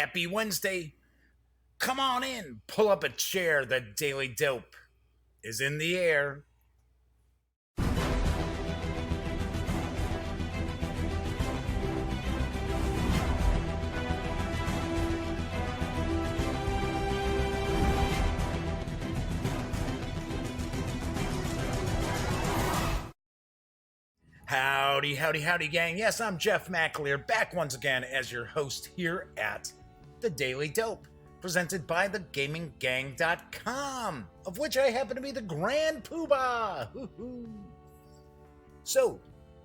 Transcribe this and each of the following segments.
Happy Wednesday. Come on in, pull up a chair. The Daily Dope is in the air. Howdy, howdy, howdy, gang. Yes, I'm Jeff McAleer, back once again as your host here at The Daily Dope, presented by thegaminggang.com, of which I happen to be the grand poobah. So,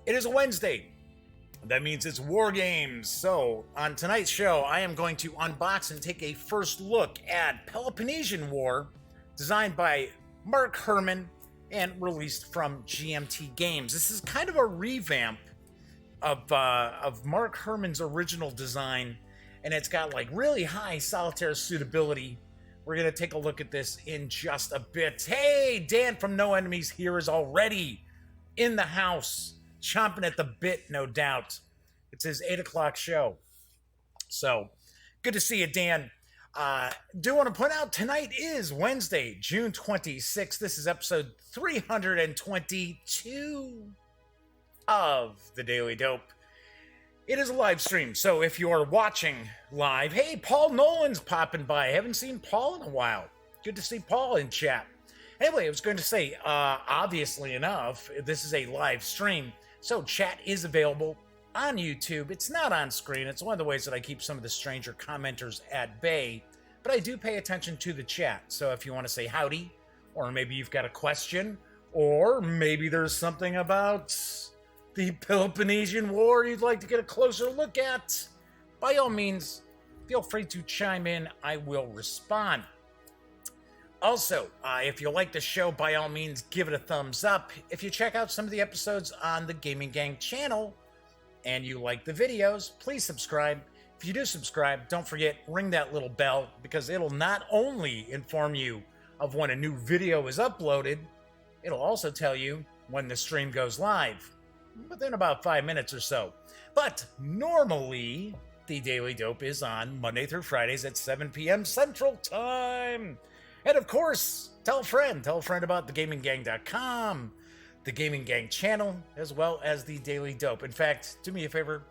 it is a Wednesday. That means it's Wargames. So, on tonight's show, I am going to unbox and take a first look at Peloponnesian War, designed by Mark Herman and released from GMT Games. This is kind of a revamp of Mark Herman's original design, and it's got like really high solitaire suitability. We're gonna take a look at this in just a bit. Hey, Dan from No Enemies here is already in the house, chomping at the bit, no doubt. It's his 8 o'clock show. So, good to see you, Dan. Do want to point out tonight is Wednesday, June 26th. This is episode 322 of The Daily Dope. It is a live stream, so if you are watching live, hey, Paul Nolan's popping by. I haven't seen Paul in a while. Good to see Paul in chat. Anyway, I was going to say, obviously enough, this is a live stream, so chat is available on YouTube. It's not on screen. It's one of the ways that I keep some of the stranger commenters at bay, but I do pay attention to the chat. So if you want to say howdy, or maybe you've got a question, or maybe there's something about the Peloponnesian War you'd like to get a closer look at, by all means, feel free to chime in. I will respond. Also, if you like the show, by all means, give it a thumbs up. If you check out some of the episodes on the Gaming Gang channel, and you like the videos, please subscribe. If you do subscribe, don't forget, ring that little bell, because it'll not only inform you of when a new video is uploaded, it'll also tell you when the stream goes live, within about 5 minutes or so. But normally, the Daily Dope is on Monday through Fridays at 7 p.m. Central Time. And of course, tell a friend about thegaminggang.com, the Gaming Gang channel, as well as the Daily Dope. In fact, do me a favor,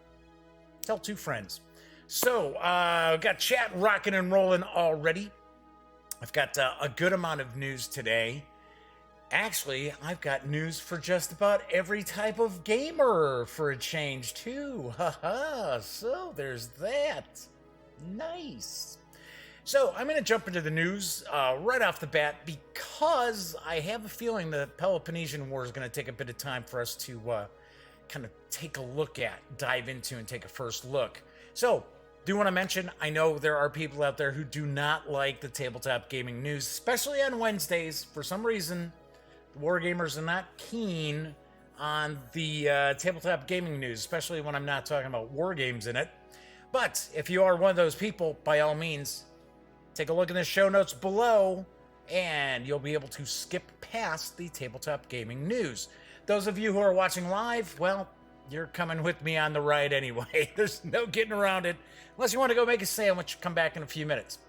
tell 2 friends. So, got chat rocking and rolling already. I've got a good amount of news today. Actually, I've got news for just about every type of gamer for a change, too. Haha, so there's that. Nice. So, I'm going to jump into the news right off the bat, because I have a feeling the Peloponnesian War is going to take a bit of time for us to kind of take a look at, dive into, and take a first look. So, do want to mention, I know there are people out there who do not like the tabletop gaming news, especially on Wednesdays. For some reason, the Wargamers are not keen on the tabletop gaming news, especially when I'm not talking about Wargames in it. But if you are one of those people, by all means, take a look in the show notes below, and you'll be able to skip past the tabletop gaming news. Those of you who are watching live, well, you're coming with me on the ride anyway. There's no getting around it, unless you want to go make a sandwich, come back in a few minutes.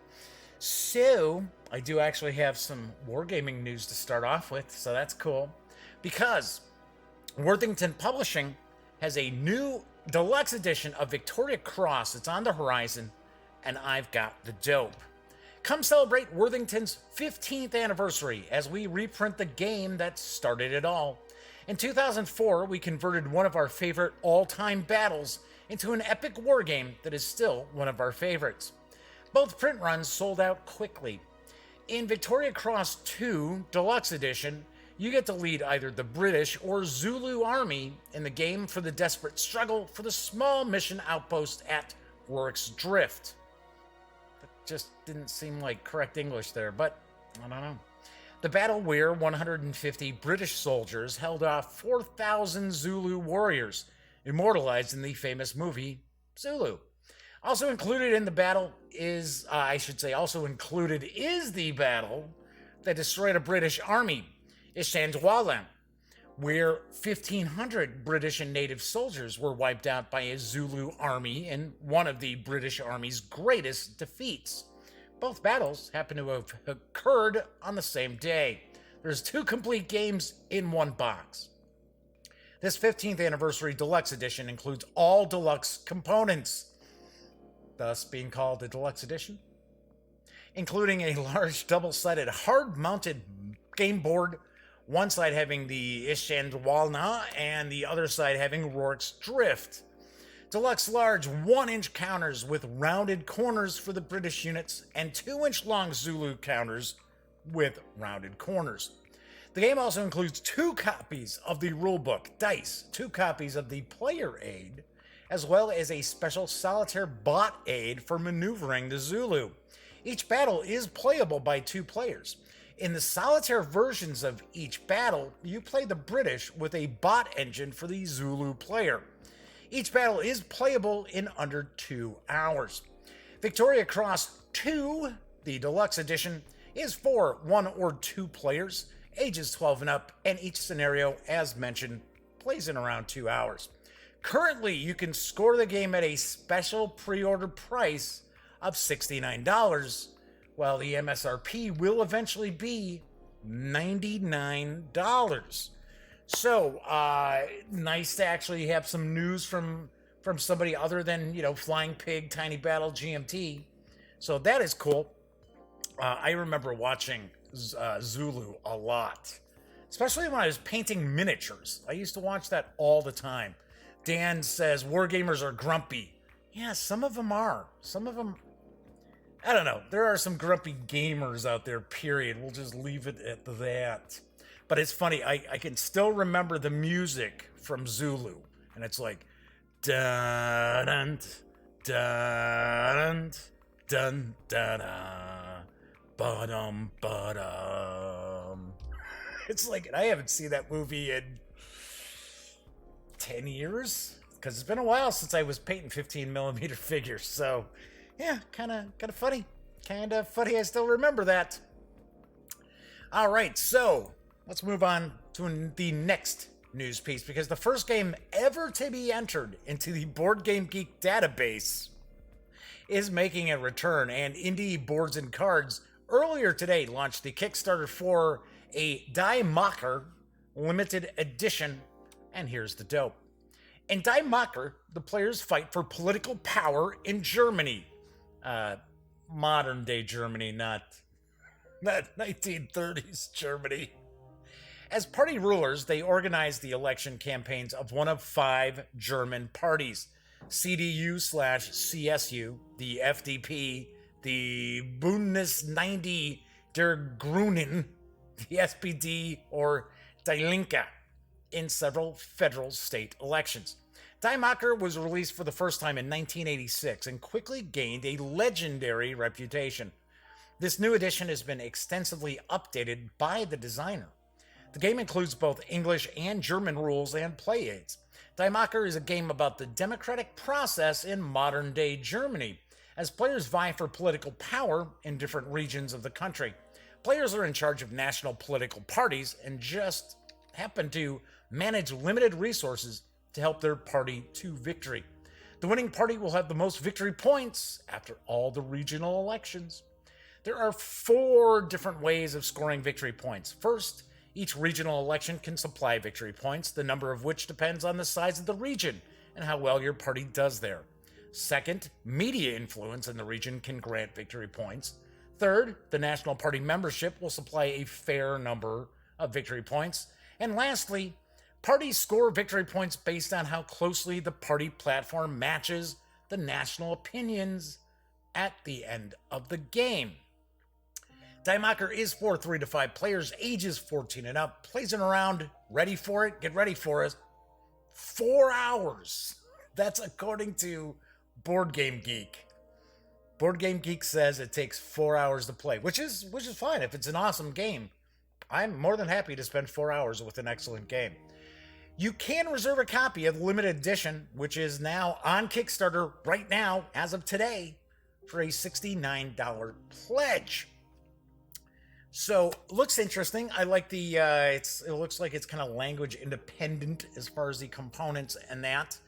So, I do actually have some wargaming news to start off with, so that's cool, because Worthington Publishing has a new deluxe edition of Victoria Cross. It's on the horizon, and I've got the dope. Come celebrate Worthington's 15th anniversary as we reprint the game that started it all. In 2004, we converted one of our favorite all-time battles into an epic war game that is still one of our favorites. Both print runs sold out quickly. In Victoria Cross 2 Deluxe Edition, you get to lead either the British or Zulu army in the game for the desperate struggle for the small mission outpost at Rorke's Drift. Just didn't seem like correct English there, but I don't know. The battle where 150 British soldiers held off 4,000 Zulu warriors, immortalized in the famous movie Zulu. Also included in the battle is, the battle that destroyed a British army, Ishandwala. where 1,500 British and native soldiers were wiped out by a Zulu army in one of the British Army's greatest defeats. Both battles happen to have occurred on the same day. There's 2 complete games in one box. This 15th Anniversary Deluxe Edition includes all deluxe components, thus being called the Deluxe Edition, including a large double-sided hard-mounted game board, one side having the Ishandwalna and the other side having Rourke's Drift. Deluxe large 1-inch counters with rounded corners for the British units and 2-inch long Zulu counters with rounded corners. The game also includes 2 copies of the rulebook, dice, 2 copies of the player aid, as well as a special solitaire bot aid for maneuvering the Zulu. Each battle is playable by 2 players. In the solitaire versions of each battle, you play the British with a bot engine for the Zulu player. Each battle is playable in under 2 hours. Victoria Cross 2, the Deluxe Edition, is for 1 or 2 players, ages 12 and up, and each scenario, as mentioned, plays in around 2 hours. Currently, you can score the game at a special pre-order price of $69, while the MSRP will eventually be $99. So, nice to actually have some news from somebody other than, Flying Pig, Tiny Battle, GMT. So that is cool. I remember watching Zulu a lot, especially when I was painting miniatures. I used to watch that all the time. Dan says wargamers are grumpy. Yeah, some of them are. Some of them, I don't know. There are some grumpy gamers out there, period. We'll just leave it at that. But it's funny, I can still remember the music from Zulu, and it's like dun dun dun dun dun ba-dum. It's like, I haven't seen that movie in 10 years, because it's been a while since I was painting 15mm figures. So yeah, kind of funny. Kind of funny I still remember that. All right, so let's move on to the next news piece, because the first game ever to be entered into the Board Game Geek database is making a return, and Indie Boards and Cards earlier today launched the Kickstarter for a Die Macher limited edition, and here's the dope. In Die Macher, the players fight for political power in Germany. Modern day Germany, not 1930s Germany. As party rulers, they organize the election campaigns of one of 5 German parties: CDU/CSU, the FDP, the Bündnis 90 der Grünen, the SPD, or Die Linke, in several federal state elections. Die Macher was released for the first time in 1986 and quickly gained a legendary reputation. This new edition has been extensively updated by the designer. The game includes both English and German rules and play aids. Die Macher is a game about the democratic process in modern-day Germany, as players vie for political power in different regions of the country. Players are in charge of national political parties and just happen to manage limited resources to help their party to victory. The winning party will have the most victory points after all the regional elections. There are 4 different ways of scoring victory points. First, each regional election can supply victory points, the number of which depends on the size of the region and how well your party does there. Second, media influence in the region can grant victory points. Third, the national party membership will supply a fair number of victory points. And lastly, parties score victory points based on how closely the party platform matches the national opinions at the end of the game. Die Macher is for 3 to 5 players, ages 14 and up, plays in around, ready for it, get ready for it, 4 hours. That's according to Board Game Geek. Board Game Geek says it takes 4 hours to play, which is fine. If it's an awesome game, I'm more than happy to spend 4 hours with an excellent game. You can reserve a copy of the limited edition, which is now on Kickstarter right now, as of today, for a $69 pledge. So looks interesting. I like the it looks like it's kind of language independent as far as the components and that.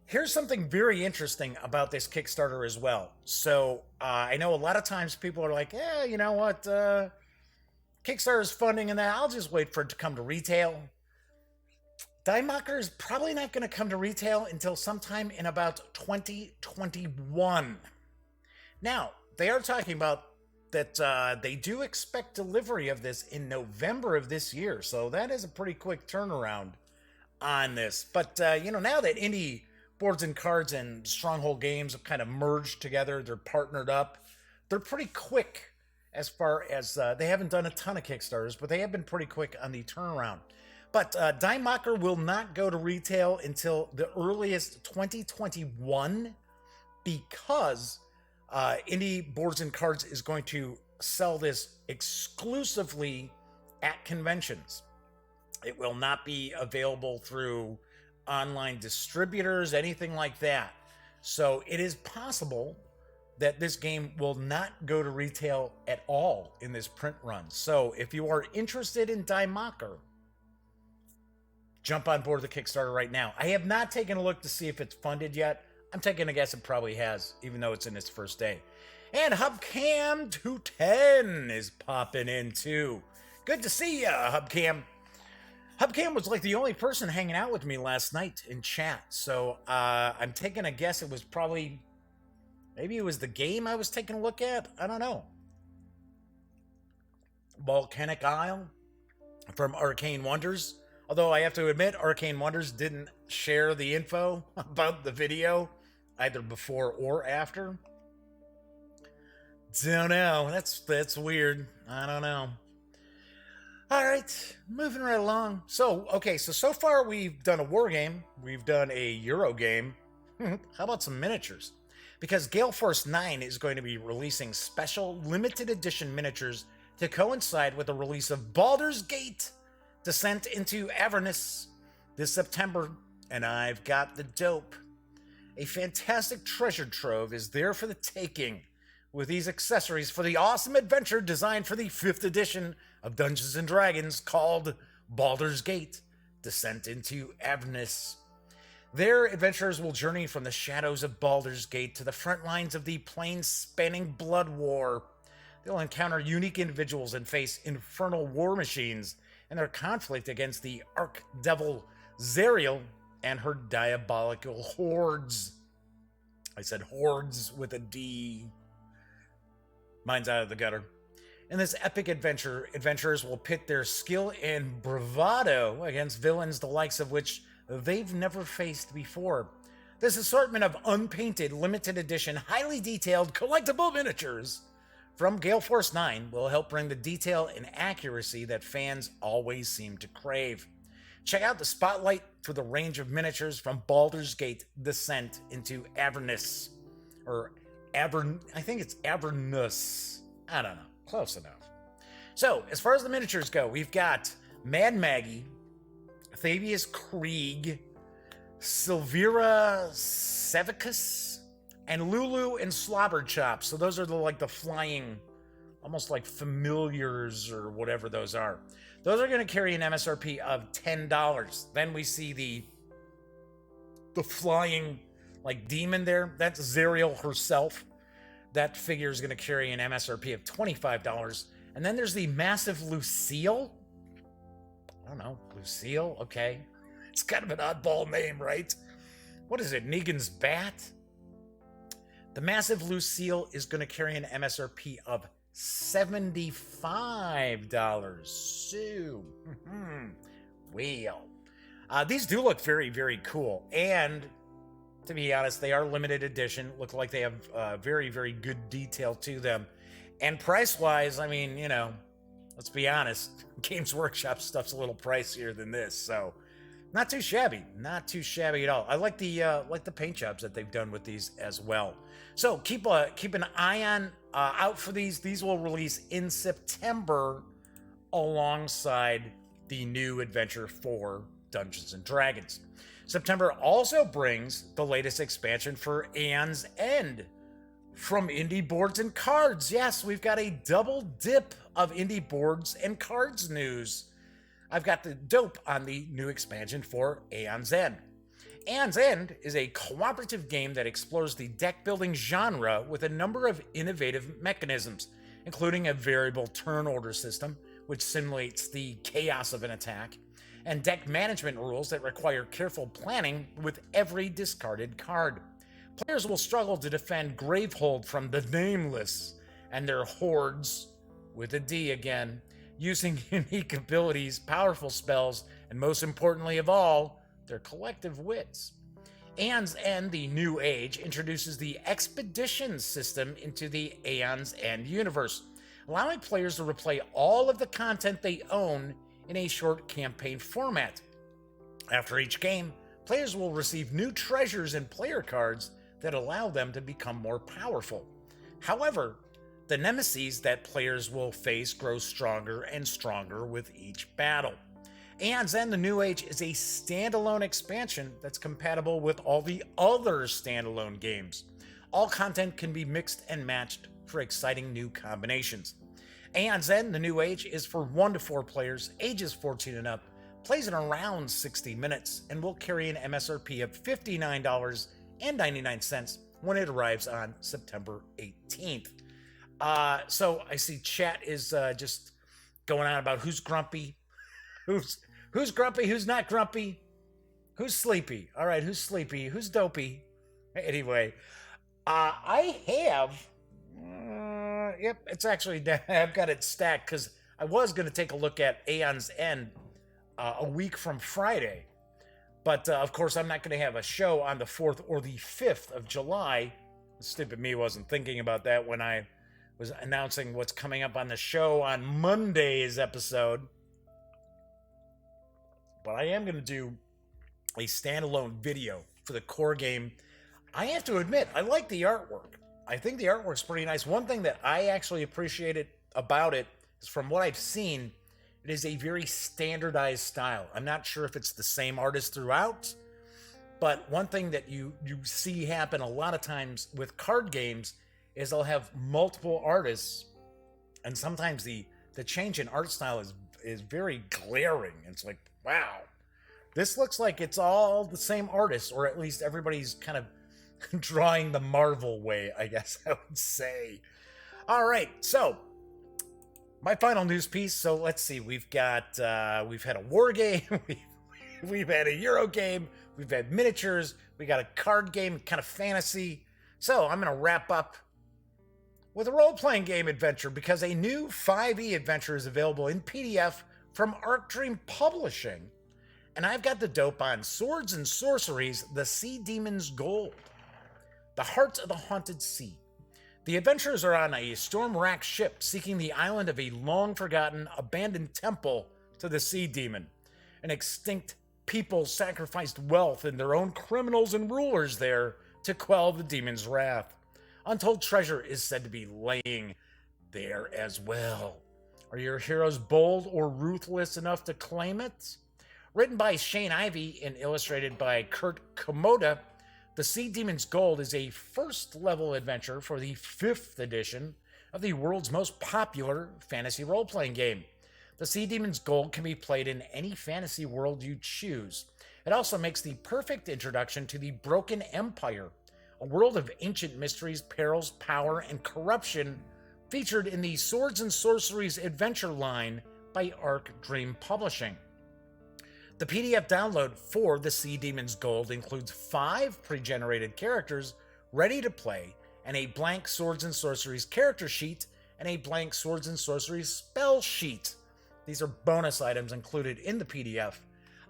Here's something very interesting about this Kickstarter as well. So I know a lot of times people are like, yeah, you know what, Kickstarter's funding and that. I'll just wait for it to come to retail. Die Mocker is probably not going to come to retail until sometime in about 2021. Now, they are talking about that they do expect delivery of this in November of this year. So that is a pretty quick turnaround on this. But, now that Indie Boards and Cards and Stronghold Games have kind of merged together, they're partnered up, they're pretty quick as far as they haven't done a ton of Kickstarters, but they have been pretty quick on the turnaround. But Die Mocker will not go to retail until the earliest 2021 because Indie Boards and Cards is going to sell this exclusively at conventions. It will not be available through online distributors, anything like that. So it is possible that this game will not go to retail at all in this print run. So if you are interested in Die Mocker, jump on board the Kickstarter right now. I have not taken a look to see if it's funded yet. I'm taking a guess it probably has, even though it's in its first day. And Hubcam 210 is popping in too. Good to see ya, Hubcam. Hubcam was like the only person hanging out with me last night in chat. So I'm taking a guess it was probably, maybe it was the game I was taking a look at. I don't know. Volcanic Isle from Arcane Wonders. Although I have to admit, Arcane Wonders didn't share the info about the video, either before or after. Don't know. That's weird. I don't know. All right, moving right along. So far we've done a war game. We've done a Euro game. How about some miniatures? Because Gale Force 9 is going to be releasing special limited edition miniatures to coincide with the release of Baldur's Gate Descent into Avernus this September, and I've got the dope. A fantastic treasure trove is there for the taking with these accessories for the awesome adventure designed for the 5th edition of Dungeons & Dragons called Baldur's Gate Descent into Avernus. Their adventurers will journey from the shadows of Baldur's Gate to the front lines of the plains-spanning Blood War. They'll encounter unique individuals and face infernal war machines and their conflict against the Archdevil Zariel and her diabolical hordes. I said hordes with a D. Mine's out of the gutter. In this epic adventure, adventurers will pit their skill and bravado against villains the likes of which they've never faced before. This assortment of unpainted, limited edition, highly detailed, collectible miniatures from Gale Force 9 will help bring the detail and accuracy that fans always seem to crave. Check out the spotlight for the range of miniatures from Baldur's Gate Descent into Avernus. I think it's Avernus. I don't know. Close enough. So, as far as the miniatures go, we've got Mad Maggie, Thavius Krieg, Silvira Sevicus, and Lulu and Slobberchop. So those are the flying, almost like familiars or whatever those are. Those are going to carry an MSRP of $10. Then we see the flying demon there. That's Zariel herself. That figure is going to carry an MSRP of $25. And then there's the massive Lucille. I don't know, Lucille. Okay, it's kind of an oddball name, right? What is it? Negan's Bat. The massive Lucille is going to carry an MSRP of $75. So, well, these do look very, very cool. And to be honest, they are limited edition. Look like they have very, very good detail to them. And price-wise, I mean, let's be honest, Games Workshop stuff's a little pricier than this, so not too shabby. Not too shabby at all. I like the paint jobs that they've done with these as well. So keep an eye on out for these. These will release in September alongside the new adventure for Dungeons and Dragons. September also brings the latest expansion for Aeon's End from Indie Boards and Cards. Yes, we've got a double dip of indie boards and cards news. I've got the dope on the new expansion for Aeon's End. Aeon's End is a cooperative game that explores the deck building genre with a number of innovative mechanisms, including a variable turn order system, which simulates the chaos of an attack, and deck management rules that require careful planning with every discarded card. Players will struggle to defend Gravehold from the Nameless and their hordes, with a D again, using unique abilities, powerful spells, and most importantly of all, their collective wits. Aeon's End, the New Age, introduces the Expedition system into the Aeon's End universe, allowing players to replay all of the content they own in a short campaign format. After each game, players will receive new treasures and player cards that allow them to become more powerful. However, the nemesis that players will face grow stronger and stronger with each battle. Aeon's End, the New Age is a standalone expansion that's compatible with all the other standalone games. All content can be mixed and matched for exciting new combinations. Aeon's End, the New Age is for 1 to 4 players, ages 14 and up, plays in around 60 minutes, and will carry an MSRP of $59.99 when it arrives on September 18th. So I see chat is just going on about who's grumpy, who's grumpy, who's not grumpy, who's sleepy. All right, who's sleepy, who's dopey. Anyway, I have, yep, it's actually, I've got it stacked because I was going to take a look at Aeon's End a week from Friday. But of course, I'm not going to have a show on the 4th or the 5th of July. Stupid me wasn't thinking about that when I was announcing what's coming up on the show on Monday's episode. But I am going to do a standalone video for the core game. I have to admit, I like the artwork. I think the artwork's pretty nice. One thing that I actually appreciated about it is, from what I've seen, it is a very standardized style. I'm not sure if it's the same artist throughout, but one thing that you see happen a lot of times with card games is they'll have multiple artists, and sometimes the change in art style is very glaring. It's like, wow, this looks like it's all the same artist, or at least everybody's kind of drawing the Marvel way, I guess I would say. All right, so my final news piece. So let's see, we've had a war game, we've had a Euro game, we've had miniatures, we got a card game, kind of fantasy. So I'm going to wrap up with a role-playing game adventure, because a new 5e adventure is available in PDF from Arcdream Publishing. And I've got the dope on Swords and Sorceries, The Sea Demon's Gold, The Heart of the Haunted Sea. The adventurers are on a storm-racked ship seeking the island of a long-forgotten, abandoned temple to the sea demon. An extinct people sacrificed wealth and their own criminals and rulers there to quell the demon's wrath. Untold treasure is said to be laying there as well. Are your heroes bold or ruthless enough to claim it? Written by Shane Ivey and illustrated by Kurt Komoda, The Sea Demon's Gold is a first-level adventure for the 5th edition of the world's most popular fantasy role-playing game. The Sea Demon's Gold can be played in any fantasy world you choose. It also makes the perfect introduction to the Broken Empire, a world of ancient mysteries, perils, power, and corruption featured in the Swords and Sorceries adventure line by Arcdream Publishing. The PDF download for The Sea Demon's Gold includes 5 pre-generated characters ready to play, and a blank Swords and Sorceries character sheet, and a blank Swords and Sorceries spell sheet. These are bonus items included in the PDF.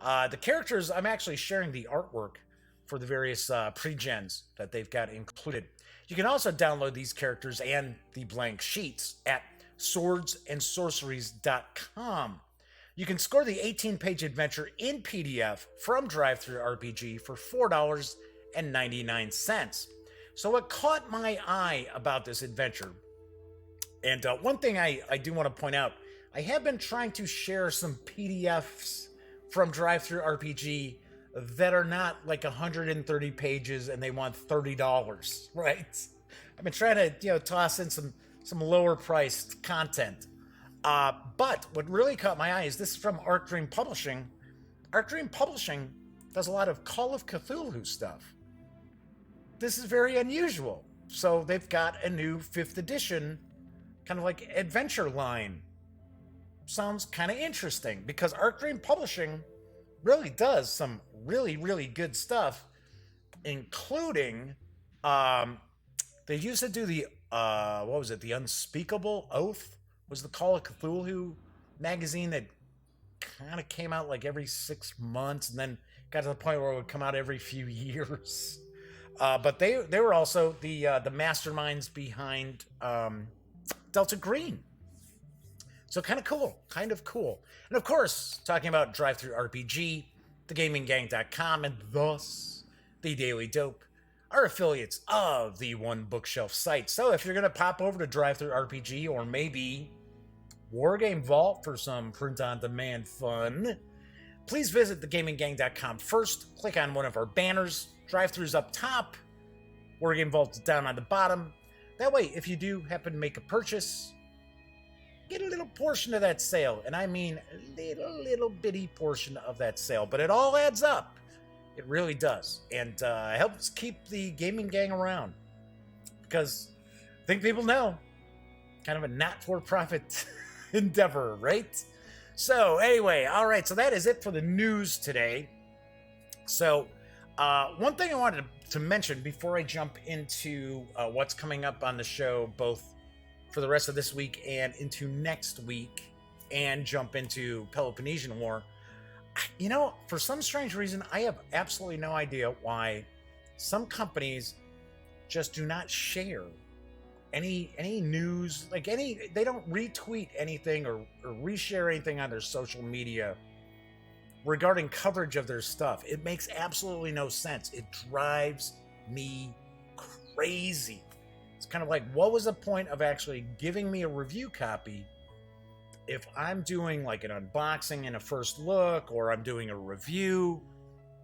The characters, I'm actually sharing the artwork for the various pre-gens that they've got included. You can also download these characters and the blank sheets at swordsandsorceries.com. You can score the 18-page adventure in PDF from DriveThruRPG for $4.99. So what caught my eye about this adventure, and one thing I do want to point out, I have been trying to share some PDFs from DriveThruRPG that are not like 130 pages and they want $30, right? I've been trying to, toss in some lower priced content. But what really caught my eye is this is from Arc Dream Publishing. Arc Dream Publishing does a lot of Call of Cthulhu stuff. This is very unusual. So they've got a new 5th edition, kind of like adventure line. Sounds kind of interesting because Arc Dream Publishing really does some really, really good stuff, including they used to do the what was it? The Unspeakable Oath was the Call of Cthulhu magazine that kind of came out like every 6 months, and then got to the point where it would come out every few years. But they were also the masterminds behind Delta Green. So kind of cool. And of course, talking about Drive-Thru RPG, thegaminggang.com, and thus the Daily Dope are affiliates of the One Bookshelf site. So if you're going to pop over to Drive-Thru RPG or maybe Wargame Vault for some print-on-demand fun, please visit thegaminggang.com first. Click on one of our banners. Drive-Thru's up top. Wargame Vault's down on the bottom. That way, if you do happen to make a purchase, get a little portion of that sale. And I mean a little bitty portion of that sale. But it all adds up. It really does. And helps keep the gaming gang around. Because I think people know, kind of a not-for-profit endeavor, right? So anyway, all right. So that is it for the news today. So one thing I wanted to mention before I jump into what's coming up on the show, both for the rest of this week and into next week, and jump into Peloponnesian War. You know, for some strange reason, I have absolutely no idea why some companies just do not share any news, like they don't retweet anything or reshare anything on their social media regarding coverage of their stuff. It makes absolutely no sense. It drives me crazy. It's kind of like, what was the point of actually giving me a review copy if I'm doing like an unboxing and a first look, or I'm doing a review,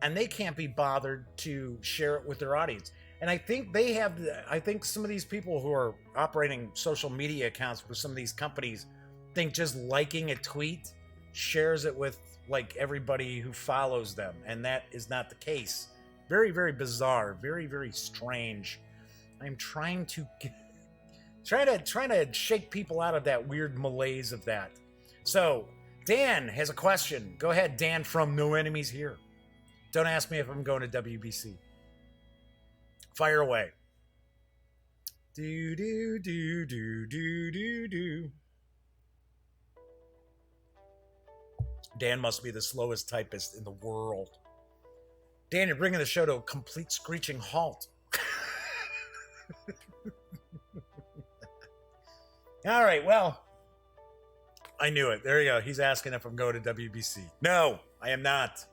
and they can't be bothered to share it with their audience? And I think I think some of these people who are operating social media accounts for some of these companies think just liking a tweet shares it with like everybody who follows them, and that is not the case. Very, very bizarre, very, very strange. I'm trying to shake people out of that weird malaise of that. So Dan has a question. Go ahead, Dan from No Enemies Here. Don't ask me if I'm going to WBC. Fire away. Do do do do do do do. Dan must be the slowest typist in the world. Dan, you're bringing the show to a complete screeching halt. All right, well, I knew it. There you go. He's asking if I'm going to WBC. No, I am not.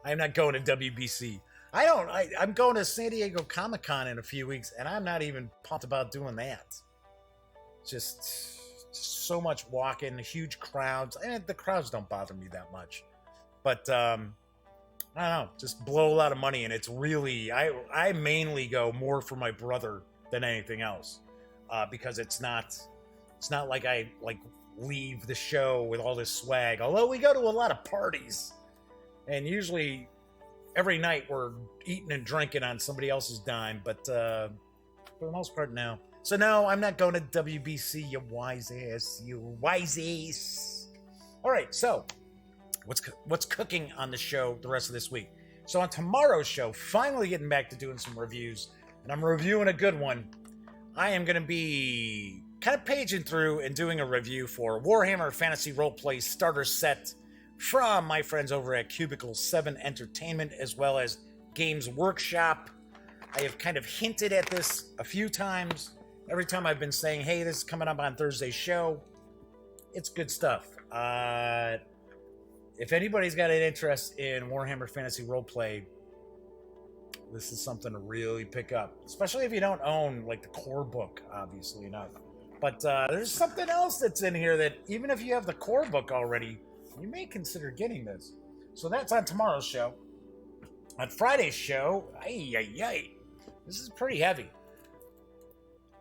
I am not going to WBC. I'm going to San Diego Comic-Con in a few weeks, and I'm not even pumped about doing that. Just so much walking, huge crowds. And the crowds don't bother me that much. But, I don't know, just blow a lot of money, and it's really, I mainly go more for my brother than anything else. Because it's not like I leave the show with all this swag. Although we go to a lot of parties, and usually every night we're eating and drinking on somebody else's dime. But for the most part, no. So no, I'm not going to WBC. You wise ass. All right. So what's cooking on the show the rest of this week? So on tomorrow's show, finally getting back to doing some reviews, and I'm reviewing a good one. I am going to be kind of paging through and doing a review for Warhammer Fantasy Roleplay Starter Set from my friends over at Cubicle 7 Entertainment, as well as Games Workshop. I have kind of hinted at this a few times. Every time I've been saying, hey, this is coming up on Thursday's show. It's good stuff. If anybody's got an interest in Warhammer Fantasy Roleplay, this is something to really pick up, especially if you don't own like the core book, obviously not. But there's something else that's in here that even if you have the core book already, you may consider getting this. So that's on tomorrow's show. On Friday's show, this is pretty heavy.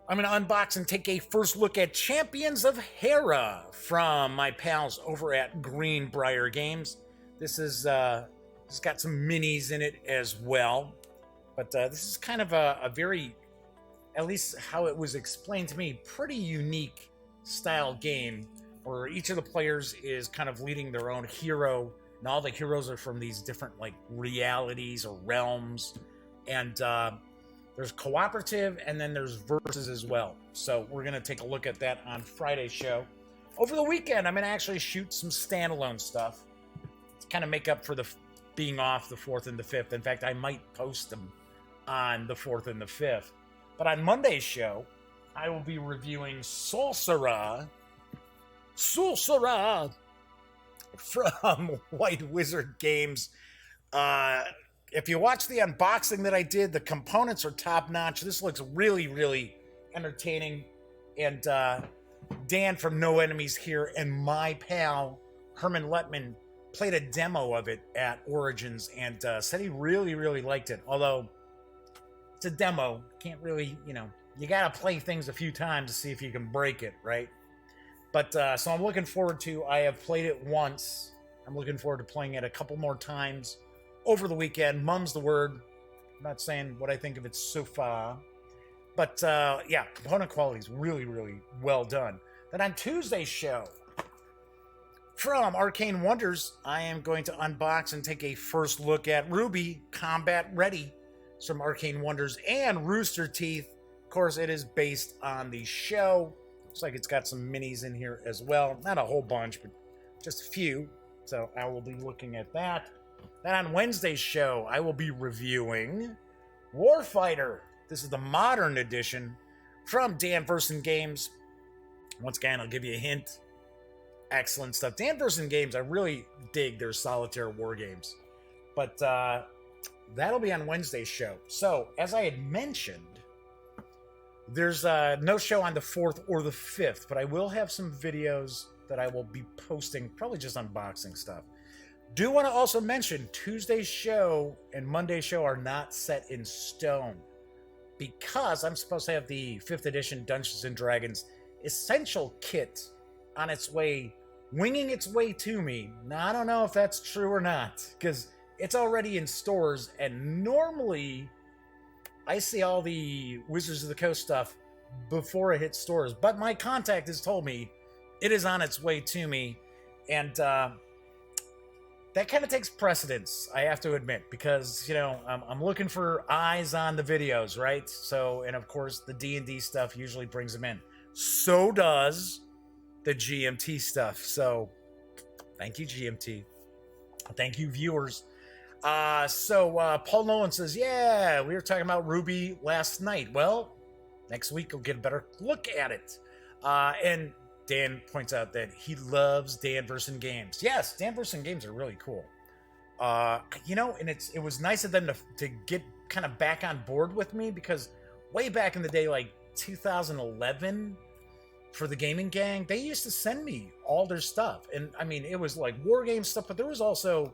I'm going to unbox and take a first look at Champions of Hera from my pals over at Greenbrier Games. This is it's got some minis in it as well, but this is kind of a very, at least how it was explained to me, pretty unique style game where each of the players is kind of leading their own hero, and all the heroes are from these different like realities or realms, and there's cooperative, and then there's versus as well. So we're going to take a look at that on Friday's show. Over the weekend, I'm going to actually shoot some standalone stuff to kind of make up for the being off the 4th and the 5th. In fact, I might post them on the 4th and the 5th. But on Monday's show, I will be reviewing Sorcerer from White Wizard Games. If you watch the unboxing that I did, the components are top-notch. This looks really, really entertaining. And Dan from No Enemies here and my pal Herman Letman played a demo of it at Origins and said he really, really liked it. Although it's a demo, can't really, you got to play things a few times to see if you can break it, right? But so I'm looking forward to, I have played it once. I'm looking forward to playing it a couple more times over the weekend. Mum's the word. I'm not saying what I think of it so far. But yeah, component quality is really, really well done. Then on Tuesday's show, from Arcane Wonders, I am going to unbox and take a first look at Ruby Combat Ready from Arcane Wonders and Rooster Teeth. Of course, it is based on the show. Looks like it's got some minis in here as well. Not a whole bunch, but just a few. So I will be looking at that. Then on Wednesday's show, I will be reviewing Warfighter. This is the modern edition from Dan Verson Games. Once again, I'll give you a hint. Excellent stuff. Dan Verson Games, I really dig their solitaire war games. But that'll be on Wednesday's show. So, as I had mentioned, there's no show on the 4th or the 5th, but I will have some videos that I will be posting, probably just unboxing stuff. Do want to also mention Tuesday's show and Monday's show are not set in stone because I'm supposed to have the 5th edition Dungeons & Dragons Essential Kit on its way, winging its way to me. Now, I don't know if that's true or not because it's already in stores, and normally I see all the Wizards of the Coast stuff before it hits stores, but my contact has told me it is on its way to me, and that kind of takes precedence, I have to admit, because, I'm looking for eyes on the videos, right? So, and of course, the D&D stuff usually brings them in. So does the GMT stuff. So, thank you, GMT. Thank you, viewers. So Paul Nolan says, yeah, we were talking about Ruby last night. Well, next week we'll get a better look at it. And Dan points out that he loves Dan Verson Games. Yes, Dan Verson Games are really cool. And it was nice of them to get kind of back on board with me because way back in the day, like 2011, for the Gaming Gang, they used to send me all their stuff. And I mean, it was like Wargames stuff, but there was also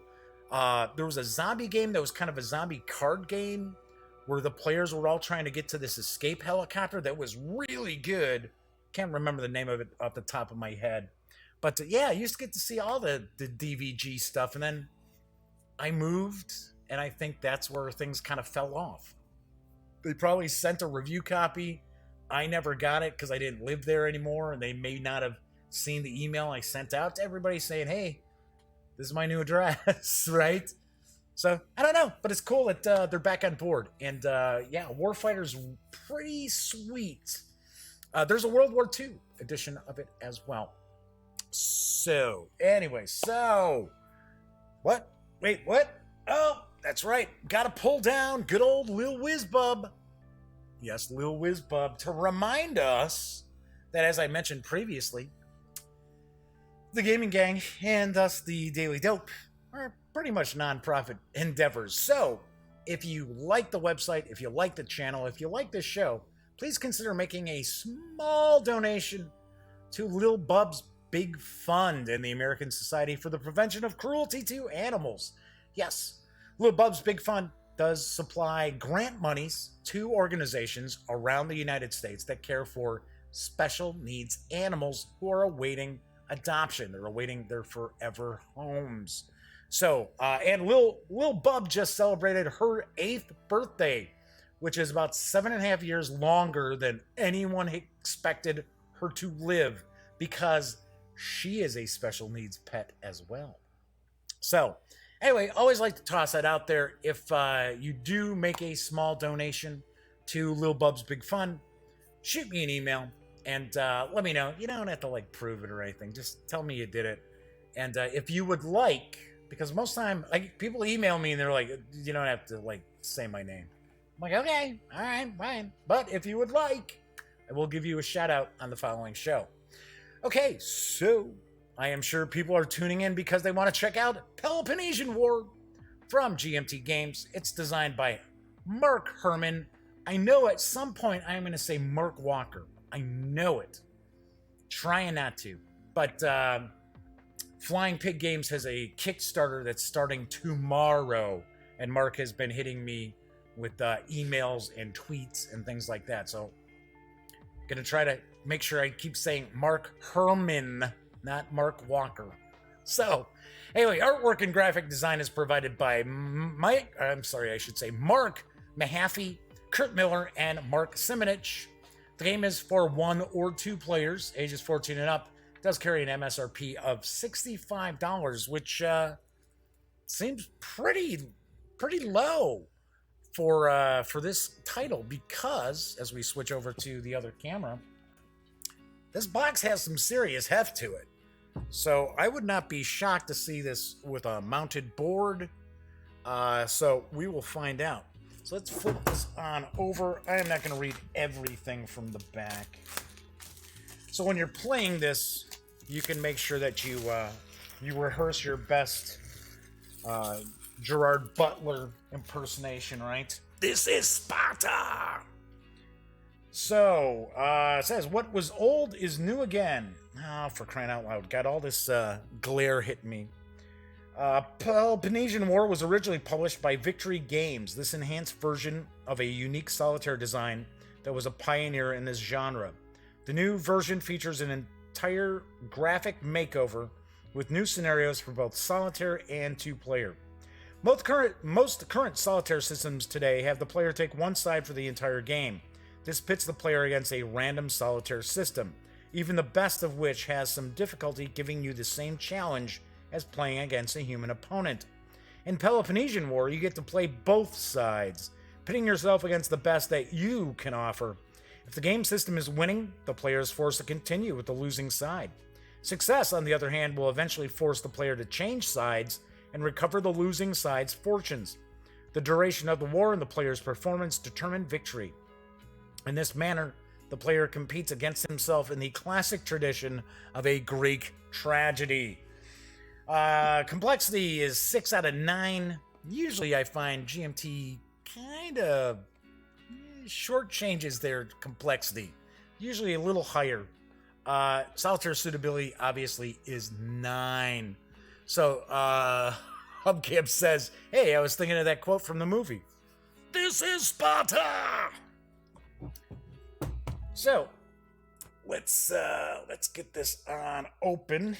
there was a zombie game that was kind of a zombie card game where the players were all trying to get to this escape helicopter that was really good. Can't remember the name of it off the top of my head. But yeah, I used to get to see all the DVG stuff. And then I moved, and I think that's where things kind of fell off. They probably sent a review copy. I never got it because I didn't live there anymore, and they may not have seen the email I sent out to everybody saying, hey, this is my new address, right? So, I don't know, but it's cool that they're back on board. And yeah, Warfighter's pretty sweet. There's a World War II edition of it as well. So, anyway, what? Wait, what? Oh, that's right. Gotta pull down good old Lil Whizbub. Yes, Lil Whizbub, to remind us that, as I mentioned previously, the Gaming Gang and thus the Daily Dope are pretty much non-profit endeavors. So, if you like the website, if you like the channel, if you like this show, please consider making a small donation to Lil Bub's Big Fund and the American Society for the Prevention of Cruelty to Animals. Yes, Lil Bub's Big Fund, does supply grant monies to organizations around the United States that care for special needs animals who are awaiting adoption. They're awaiting their forever homes. So, and Lil Bub just celebrated her 8th birthday, which is about 7.5 years longer than anyone expected her to live, because she is a special needs pet as well. So, anyway, always like to toss that out there. If you do make a small donation to Lil Bub's Big Fun, shoot me an email and let me know. You don't have to like prove it or anything. Just tell me you did it. And if you would like, because most time, like, people email me and they're like, you don't have to like say my name. I'm like, okay, all right, fine. But if you would like, I will give you a shout out on the following show. Okay, so I am sure people are tuning in because they want to check out Peloponnesian War from GMT Games. It's designed by Mark Herman. I know at some point I'm going to say Mark Walker. I know it. Trying not to. But Flying Pig Games has a Kickstarter that's starting tomorrow. And Mark has been hitting me with emails and tweets and things like that. So I'm going to try to make sure I keep saying Mark Herman, not Mark Walker. So, anyway, artwork and graphic design is provided by Mark Mahaffey, Kurt Miller, and Mark Simonich. The game is for 1 or 2 players, ages 14 and up. It does carry an MSRP of $65, which seems pretty low for this title, because as we switch over to the other camera, this box has some serious heft to it. So I would not be shocked to see this with a mounted board. So we will find out. So let's flip this on over. I am not going to read everything from the back. So when you're playing this, you can make sure that you rehearse your best Gerard Butler impersonation, right? This is Sparta! So, it says, what was old is new again. Oh, for crying out loud. Got all this glare hitting me. Peloponnesian War was originally published by Victory Games. This enhanced version of a unique solitaire design that was a pioneer in this genre. The new version features an entire graphic makeover with new scenarios for both solitaire and 2-player. Most current solitaire systems today have the player take one side for the entire game. This pits the player against a random solitaire system, even the best of which has some difficulty giving you the same challenge as playing against a human opponent. In Peloponnesian War, you get to play both sides, pitting yourself against the best that you can offer. If the game system is winning, the player is forced to continue with the losing side. Success, on the other hand, will eventually force the player to change sides and recover the losing side's fortunes. The duration of the war and the player's performance determine victory. In this manner, the player competes against himself in the classic tradition of a Greek tragedy. Complexity is 6 out of 9. Usually I find GMT kind of shortchanges their complexity. Usually a little higher. Solitaire suitability obviously is 9. So, Hubcamp says, hey, I was thinking of that quote from the movie. This is Sparta! So, let's get this on open.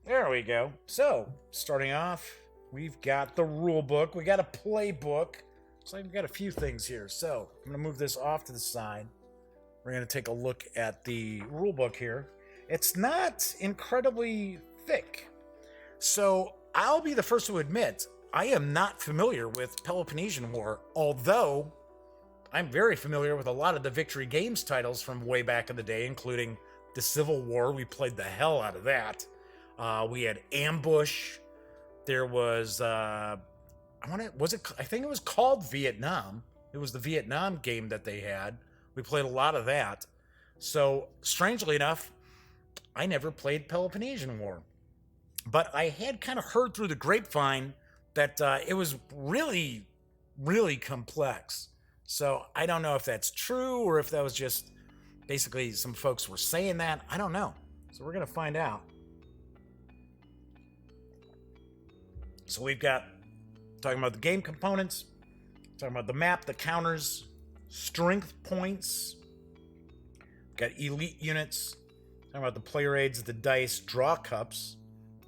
There we go. So, starting off, we've got the rule book. We got a playbook. So we've got a few things here. So, I'm going to move this off to the side. We're going to take a look at the rule book here. It's not incredibly thick. So, I'll be the first to admit, I am not familiar with Peloponnesian War, although I'm very familiar with a lot of the Victory Games titles from way back in the day, including the Civil War. We played the hell out of that. We had Ambush. There was, I think it was called Vietnam. It was the Vietnam game that they had. We played a lot of that. So, strangely enough, I never played Peloponnesian War. But I had kind of heard through the grapevine that it was really, really complex. So I don't know if that's true or if that was just basically some folks were saying that. I don't know. So we're going to find out. So we've got Talking about the game components, talking about the map, the counters, strength points. Got elite units. Talking about the player aids, the dice, draw cups.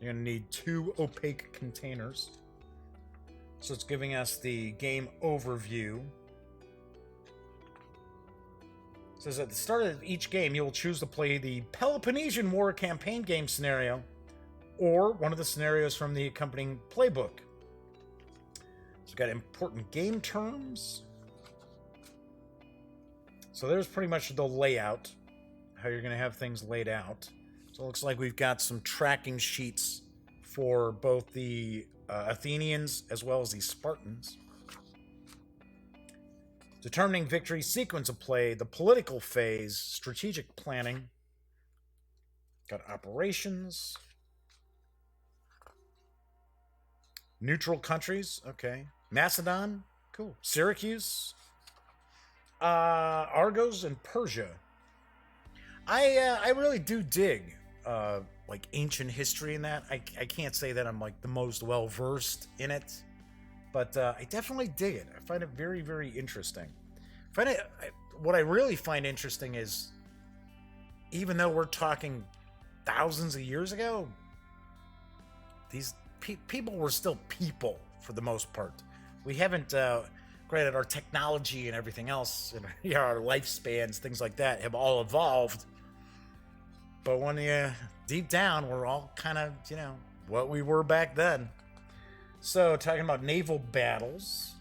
You're going to need 2 opaque containers. So it's giving us the game overview. It says at the start of each game, you will choose to play the Peloponnesian War campaign game scenario or one of the scenarios from the accompanying playbook. So we've got important game terms. So there's pretty much the layout, how you're going to have things laid out. So it looks like we've got some tracking sheets for both the Athenians as well as the Spartans. Determining victory, sequence of play, the political phase, strategic planning. Got operations. Neutral countries, okay. Macedon, cool. Syracuse. Argos and Persia. I really do dig like ancient history in that. I can't say that I'm like the most well versed in it, but I definitely dig it. I find it very, very interesting. What I really find interesting is, even though we're talking thousands of years ago, these people were still people for the most part. We haven't, granted, our technology and everything else, and our lifespans, things like that, have all evolved. But when you deep down, we're all kind of, what we were back then. So, talking about naval battles.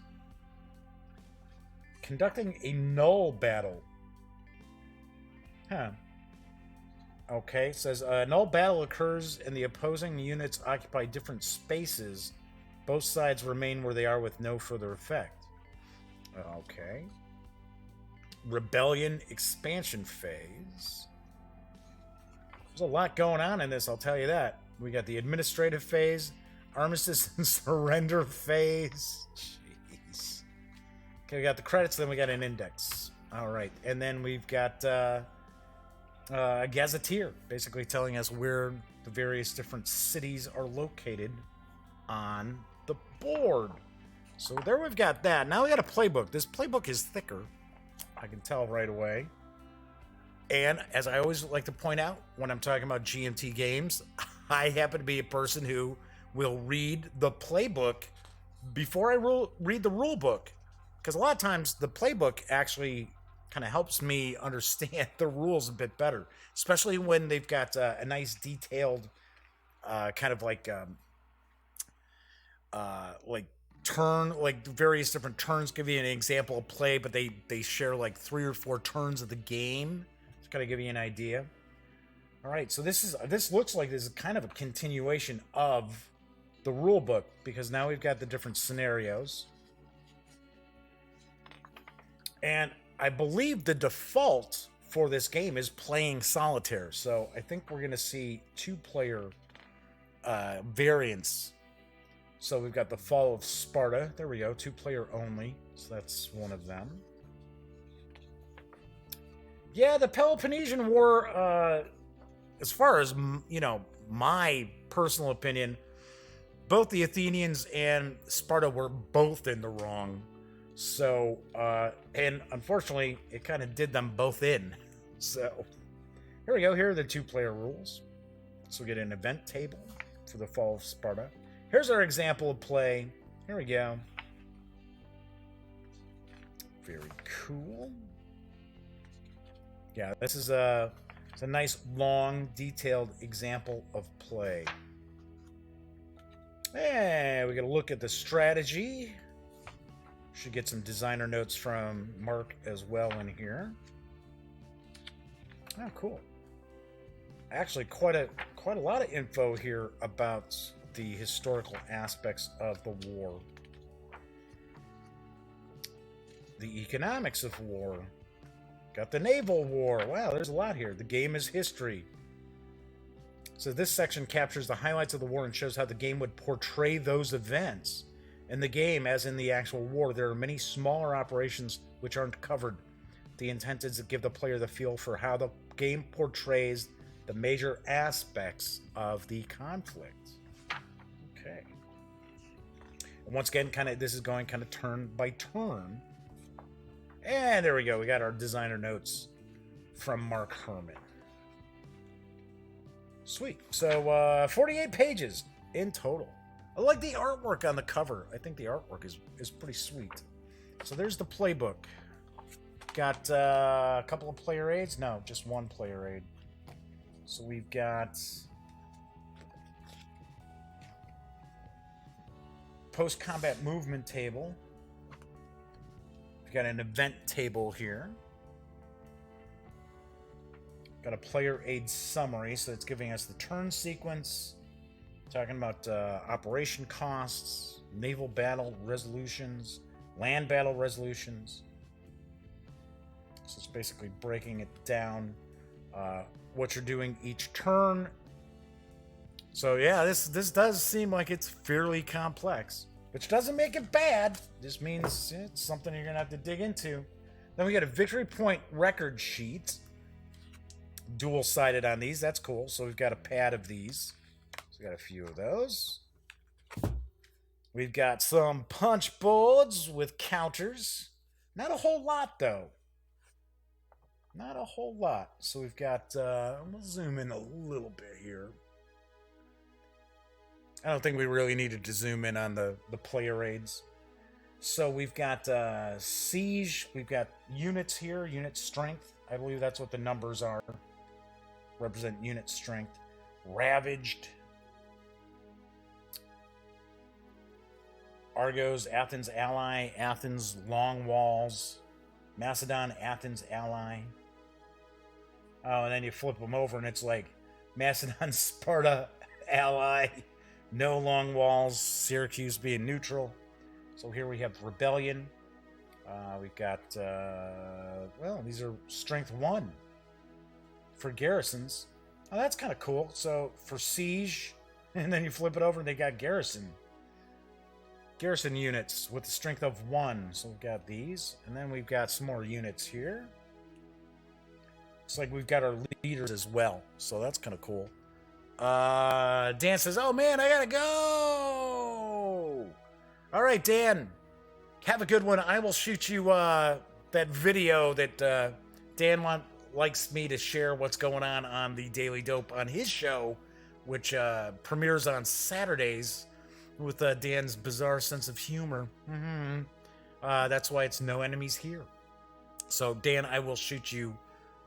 Conducting a null battle. Huh. Okay, it says a null battle occurs and the opposing units occupy different spaces. Both sides remain where they are with no further effect. Okay. Rebellion expansion phase. There's a lot going on in this, I'll tell you that. We got the administrative phase, armistice and surrender phase. Jeez. Okay, we got the credits, then we got an index. All right, and then we've got a gazetteer, basically telling us where the various different cities are located on the board. So there we've got that. Now we got a playbook. This playbook is thicker, I can tell right away. And as I always like to point out when I'm talking about GMT games, I happen to be a person who will read the playbook before I read the rule book. Because a lot of times the playbook actually kind of helps me understand the rules a bit better. Especially when they've got a nice detailed kind of like turn, like various different turns, give you an example of play, but they share like 3 or 4 turns of the game. Kind of give you an idea. All right, so this looks like this is kind of a continuation of the rule book, because now we've got the different scenarios, and I believe the default for this game is playing solitaire. So I think we're going to see 2-player variants. So we've got the Fall of Sparta. There we go, 2-player only. So that's one of them. Yeah, the Peloponnesian War, as far as, my personal opinion, both the Athenians and Sparta were both in the wrong. So, and unfortunately, it kind of did them both in. So, here we go. Here are the 2-player rules. So we get an event table for the Fall of Sparta. Here's our example of play. Here we go. Very cool. Yeah, this is it's a nice, long, detailed example of play. And we got to look at the strategy. Should get some designer notes from Mark as well in here. Oh, cool. Actually, quite a lot of info here about the historical aspects of the war. The economics of war. Got the naval war. Wow, there's a lot here. The game is history. So this section captures the highlights of the war and shows how the game would portray those events. In the game, as in the actual war, there are many smaller operations which aren't covered. The intent is to give the player the feel for how the game portrays the major aspects of the conflict. Okay. Once again, this is going kind of turn by turn. And there we go. We got our designer notes from Mark Herman. Sweet. So 48 pages in total. I like the artwork on the cover. I think the artwork is pretty sweet. So there's the playbook. Got a couple of player aids. No, just one player aid. So we've got post-combat movement table. We've got an event table here. Got a player aid summary, so it's giving us the turn sequence, talking about operation costs, naval battle resolutions, land battle resolutions. So it's basically breaking it down, what you're doing each turn. So yeah, this does seem like it's fairly complex, which doesn't make it bad. Just means it's something you're gonna have to dig into. Then we got a victory point record sheet. Dual-sided on these. That's cool. So we've got a pad of these. So we got a few of those. We've got some punch boards with counters. Not a whole lot, though. Not a whole lot. So we've got... I'm going to zoom in a little bit here. I don't think we really needed to zoom in on the player aids. So we've got siege. We've got units here. Unit strength. I believe that's what the numbers are. Represent unit strength. Ravaged. Argos, Athens ally. Athens, long walls. Macedon, Athens ally. Oh, and then you flip them over and it's like Macedon, Sparta ally. No long walls. Syracuse being neutral. So here we have rebellion. We've got, well, these are strength 1. For garrisons. Oh, that's kind of cool. So for siege, and then you flip it over and they got garrison units with the strength of 1. So we've got these, and then we've got some more units here. It's like we've got our leaders as well, so that's kind of cool. Dan says, oh man, I gotta go. All right, Dan, have a good one. I will shoot you that video that Dan likes me to share what's going on the Daily Dope on his show, which premieres on Saturdays with Dan's bizarre sense of humor. That's why it's No Enemies Here. So, Dan, I will shoot you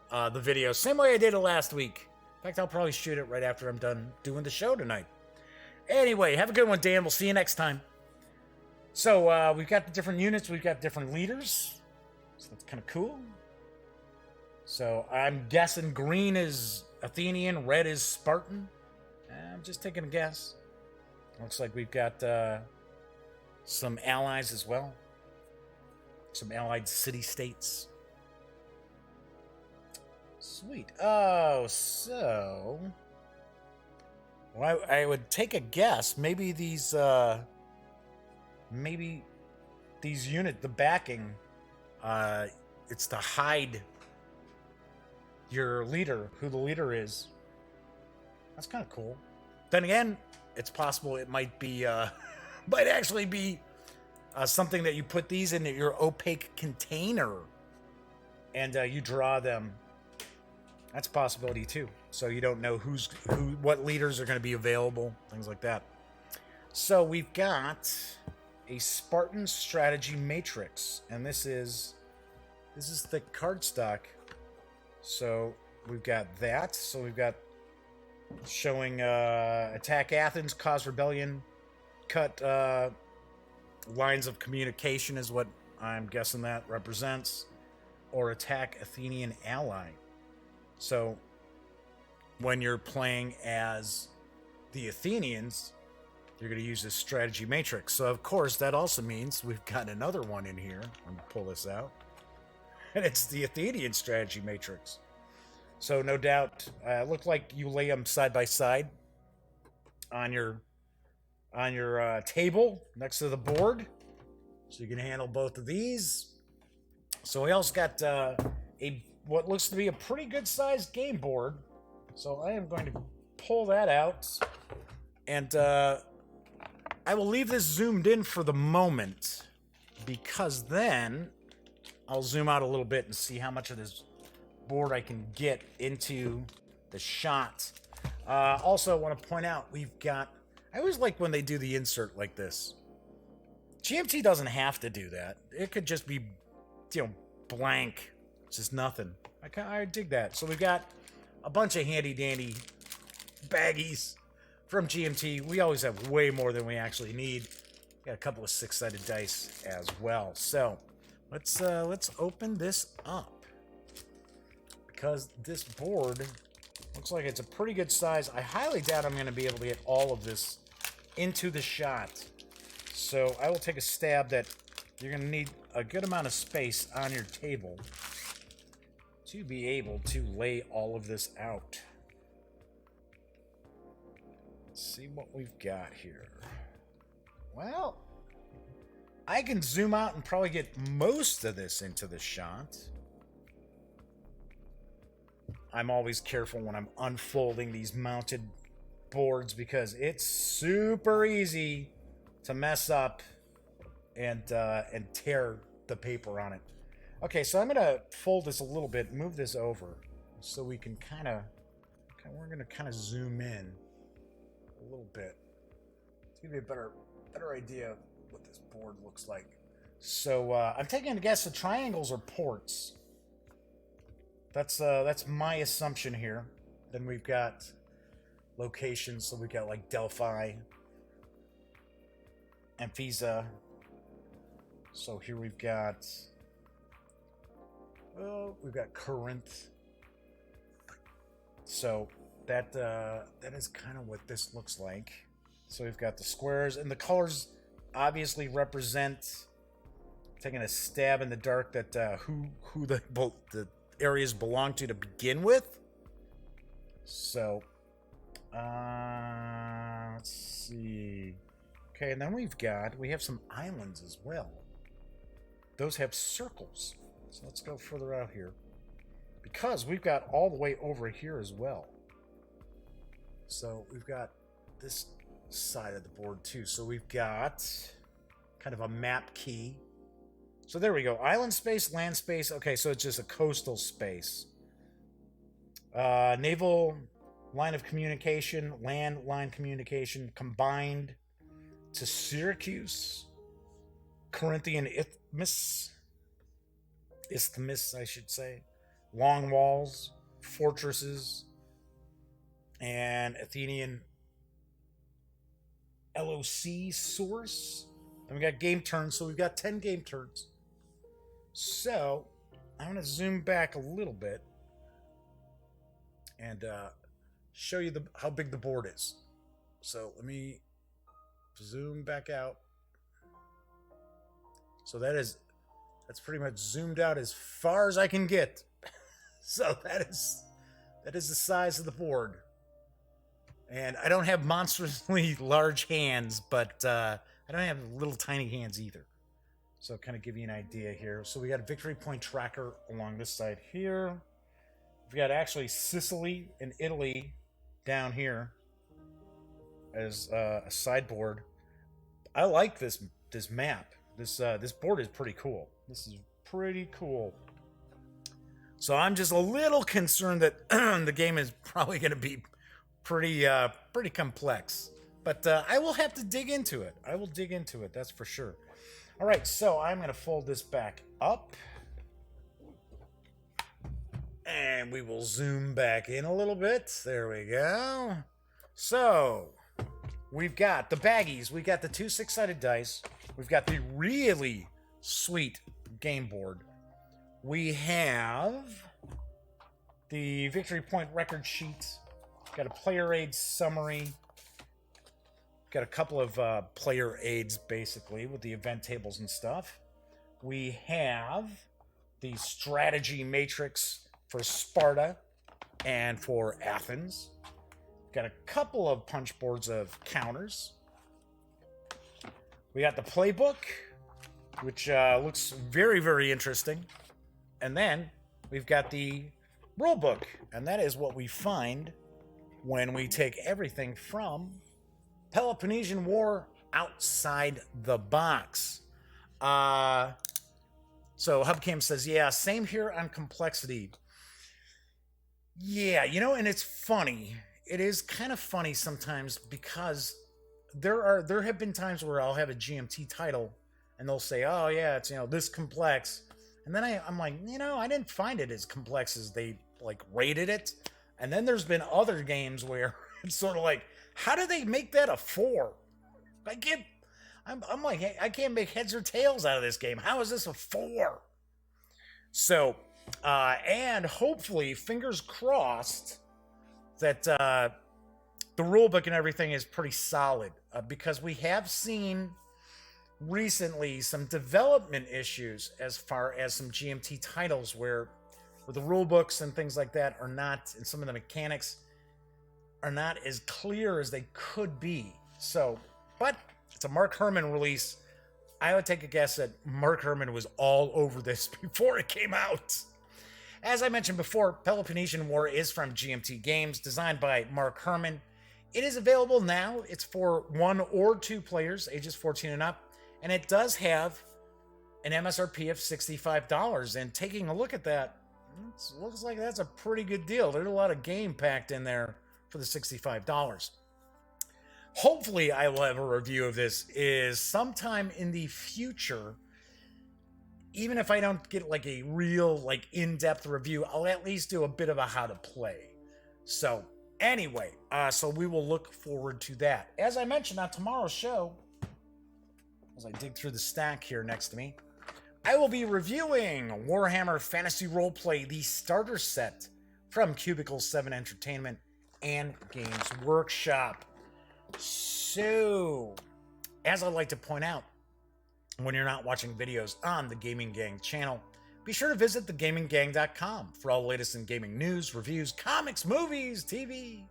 the video. Same way I did it last week. In fact, I'll probably shoot it right after I'm done doing the show tonight. Anyway, have a good one, Dan. We'll see you next time. So, we've got the different units. We've got different leaders. So that's kind of cool. So I'm guessing green is Athenian, red is Spartan. I'm just taking a guess. Looks like we've got some allies as well. Some allied city-states. Sweet. Oh, so... Well, I would take a guess. Maybe these... maybe these unit, the backing, it's to hide your leader, who the leader is. That's kind of cool. Then again, it's possible it might be, might actually be something that you put these in your opaque container and you draw them. That's a possibility too. So you don't know what leaders are going to be available, things like that. So we've got a Spartan strategy matrix, and this is the cardstock. So we've got that. So we've got showing attack Athens, cause rebellion, cut lines of communication is what I'm guessing that represents, or attack Athenian ally. So when you're playing as the Athenians, you're going to use this strategy matrix. So of course that also means we've got another one in here. I'm going to pull this out. And it's the Athenian strategy matrix. So no doubt, it looked like you lay them side by side on your table next to the board, so you can handle both of these. So we also got what looks to be a pretty good sized game board. So I am going to pull that out and I will leave this zoomed in for the moment, because then I'll zoom out a little bit and see how much of this board I can get into the shot. Also, I want to point out, we've got... I always like when they do the insert like this. GMT doesn't have to do that. It could just be, blank. It's just nothing. I dig that. So we've got a bunch of handy-dandy baggies from GMT. We always have way more than we actually need. Got a couple of 6-sided dice as well. So let's open this up, because this board looks like it's a pretty good size. I highly doubt I'm going to be able to get all of this into the shot. So I will take a stab that you're going to need a good amount of space on your table to be able to lay all of this out. Let's see what we've got here. Well, I can zoom out and probably get most of this into the shot. I'm always careful when I'm unfolding these mounted boards, because it's super easy to mess up and tear the paper on it. Okay, so I'm gonna fold this a little bit, move this over, so we can we're gonna kind of zoom in a little bit to give you a better idea of what this board looks like. So I'm taking a guess the triangles are ports. That's my assumption here. Then we've got locations, so we've got like Delphi, Amphisa. So here we've got Corinth. So that is kind of what this looks like. So we've got the squares, and the colors obviously represent, taking a stab in the dark, that who the areas belong to begin with. So let's see. Okay, and then we have some islands as well. Those have circles. So let's go further out here, because we've got all the way over here as well. So we've got this side of the board too. So we've got kind of a map key. So there we go. Island space, land space. Okay, so it's just a coastal space. Naval line of communication, land line communication, combined to Syracuse, Corinthian Isthmus, I should say, long walls, fortresses, and Athenian LOC source. And we got game turns, so we've got 10 game turns. So I'm going to zoom back a little bit and show you how big the board is. So let me zoom back out. So that's pretty much zoomed out as far as I can get. So that is the size of the board. And I don't have monstrously large hands, but I don't have little tiny hands either. So kind of give you an idea here. So we got a victory point tracker along this side here. We've got actually Sicily and Italy down here as a sideboard. I like this map. This board is pretty cool. This is pretty cool. So I'm just a little concerned that the game is probably going to be pretty complex. But I will have to dig into it. I will dig into it, that's for sure. All right, so I'm going to fold this back up. And we will zoom back in a little bit. There we go. So we've got the baggies. We've got the 2 6-sided dice. We've got the really sweet game board. We have the victory point record sheet. Got a player aid summary. Got a couple of player aids, basically, with the event tables and stuff. We have the strategy matrix for Sparta and for Athens. Got a couple of punch boards of counters. We got the playbook, which looks very, very interesting. And then we've got the rule book, and that is what we find when we take everything from Peloponnesian War outside the box. So Hubcam says, yeah, same here on complexity. Yeah, and it's funny. It is kind of funny sometimes because there have been times where I'll have a GMT title and they'll say, oh yeah, it's this complex. And then I'm like, I didn't find it as complex as they rated it. And then there's been other games where it's sort of like, how do they make that a 4? I'm like, hey, I can't make heads or tails out of this game. How is this a 4? So, and hopefully, fingers crossed, that the rulebook and everything is pretty solid, because we have seen recently some development issues as far as some GMT titles where the rulebooks and things like that are not, and some of the mechanics are not as clear as they could be. So, but it's a Mark Herman release. I would take a guess that Mark Herman was all over this before it came out. As I mentioned before, Peloponnesian War is from GMT Games, designed by Mark Herman. It is available now. It's for 1 or 2 players, ages 14 and up, and it does have an MSRP of $65. And taking a look at that, it looks like that's a pretty good deal. There's a lot of game packed in there for the $65. Hopefully I will have a review of this is sometime in the future. Even if I don't get a real in-depth review, I'll at least do a bit of a how to play. So anyway, so we will look forward to that. As I mentioned on tomorrow's show, as I dig through the stack here next to me, I will be reviewing Warhammer Fantasy Roleplay, the starter set from Cubicle 7 Entertainment and Games Workshop. So, as I like to point out, when you're not watching videos on the Gaming Gang channel, be sure to visit thegaminggang.com for all the latest in gaming news, reviews, comics, movies, TV.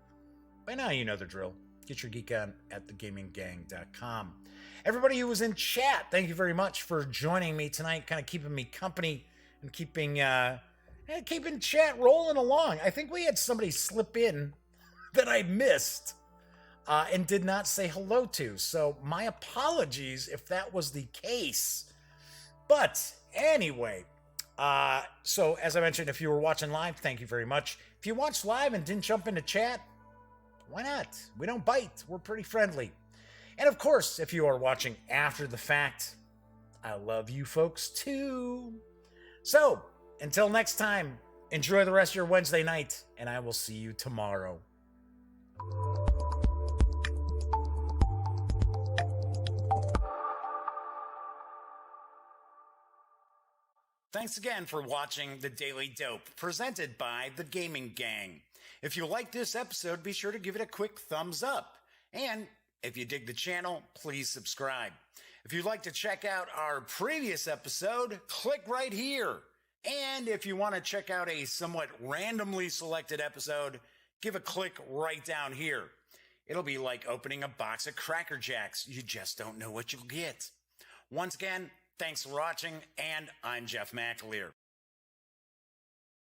By now you know the drill. Get your geek on at thegaminggang.com. Everybody who was in chat, thank you very much for joining me tonight, kind of keeping me company and keeping chat rolling along. I think we had somebody slip in that I missed and did not say hello to. So my apologies if that was the case. But anyway, so as I mentioned, if you were watching live, thank you very much. If you watched live and didn't jump into chat, why not? We don't bite. We're pretty friendly. And of course, if you are watching after the fact, I love you folks too. So until next time, enjoy the rest of your Wednesday night, and I will see you tomorrow. Thanks again for watching The Daily Dope, presented by The Gaming Gang. If you like this episode, be sure to give it a quick thumbs up. And if you dig the channel, please subscribe. If you'd like to check out our previous episode, click right here. And if you want to check out a somewhat randomly selected episode, give a click right down here. It'll be like opening a box of Cracker Jacks. You just don't know what you'll get. Once again, thanks for watching, and I'm Jeff McAleer.